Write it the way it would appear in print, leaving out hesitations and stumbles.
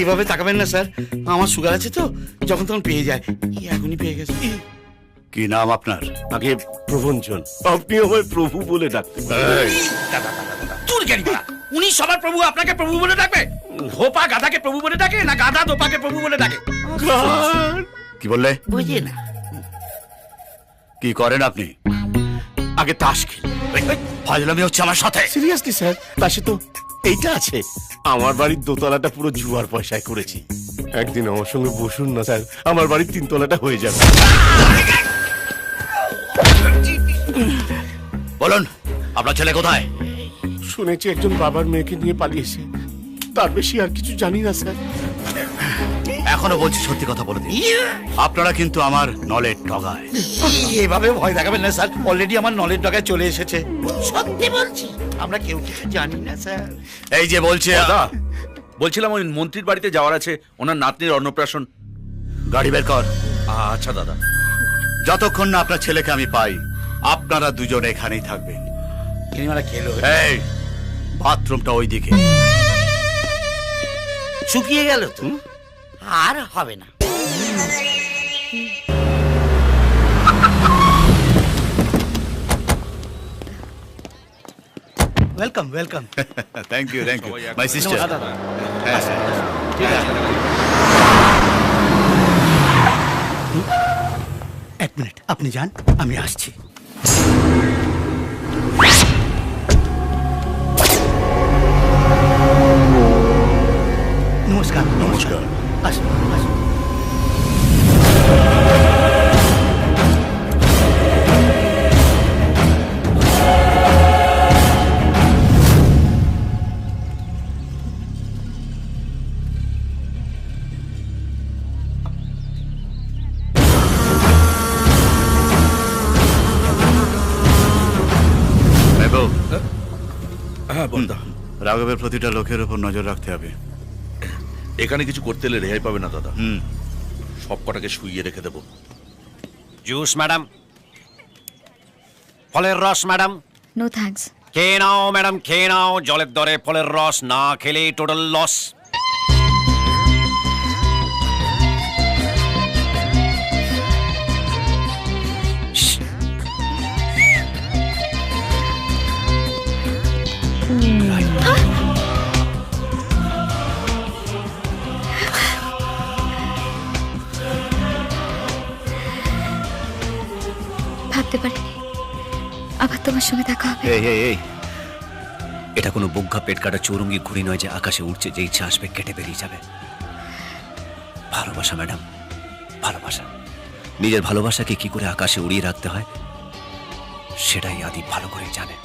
এভাবে তাকাবেন না স্যার, আমার সুগার আছে তো, যখন তখন পেয়ে যায়। এখনই পেয়ে গেছে। কি নাম আপনার? আগে প্রভঞ্জন, আপনি আমায় প্রভু বলে ডাকতেন। তোর জ্ঞানী বাড়া, উনি সবার প্রভু, আপনাকে প্রভু বলে ডাকবে? ধোপা গাধাকে প্রভু বলে ডাকে, না গাধা ধোপাকে প্রভু বলে ডাকে? কি বললে? বুঝে না। কি করেন আপনি? আগে তাস খেলি। ফাজলামি হচ্ছে আমার সাথে? সিরিয়াসলি স্যার, তাসে তো এইটা আছে, আমার বাড়ির দোতলাটা পুরো জুয়ার পয়সায় করেছি। একদিন আমার সঙ্গে বসুন না স্যার, আমার বাড়ির 3 তলাটা হয়ে যাবে। বলুন, আপনার ছেলে কোথায়? শুনেছি একজন বাবার মেয়েকে নিয়ে পালিয়েছে, তার বেশি আর কিছু জানি না স্যার। এখনো বলছি, সত্যি কথা বলে দিন। আপনারা কিন্তু আমার নলেজ ডগায়। এভাবে ভয় দেখাবেন না স্যার, অলরেডি আমার নলেজ ডগায় চলে এসেছে। সত্যি বলছি, আমরা কেউ কিছু জানি না স্যার। এই যে বলছে, দাদা, বলছিলাম ওই মন্ত্রীর বাড়িতে যাওয়ার আছে, ওনার নাতনির অন্নপ্রাশন। গাড়ি বের কর। আচ্ছা দাদা। যতক্ষণ না আপনার ছেলেকে আমি পাই, আপনারা দুজন এখানেই থাকবেন। সিনেমাটা খেলো, এই বাথরুমটা ওইদিকে। শুকিয়ে গেল তো, আর হবে না। Welcome welcome. Thank you, thank you সবাই মাই সিস্টার। এক মিনিট, আপনি যান, আমি আসছি। নমস্কার। নমস্কার। আসুন আসুন। হ্যাঁ বলদা, রাঘবের প্রতিটা লোকের উপর নজর রাখতে হবে। এখানে কিছু করতে এলে রেহাই পাবে না দাদা। হুম। সব কটাকে শুইয়ে রেখে দেবো। জুস ম্যাডাম, ফলের রস ম্যাডাম। No thanks. খেয়ে নাও ম্যাডাম, খেয়ে নাও। জলের দরে ফলের রস না খেলে টোটাল লস। ভাবতে পারিনি আবার তোমার সঙ্গে দেখা হবে। এই এই এই, এটা কোনো বুগ্গা পেট কাটা চৌরঙ্গি ঘুড়ি নয় যে আকাশে উঠছে, যে ইচ্ছা আসবে কেটে বেরিয়ে যাবে। ভালোবাসা ম্যাডাম, ভালোবাসা। নিজের ভালোবাসাকে কি করে আকাশে উড়িয়ে রাখতে হয় সেটাই আদি ভালো করে জানে।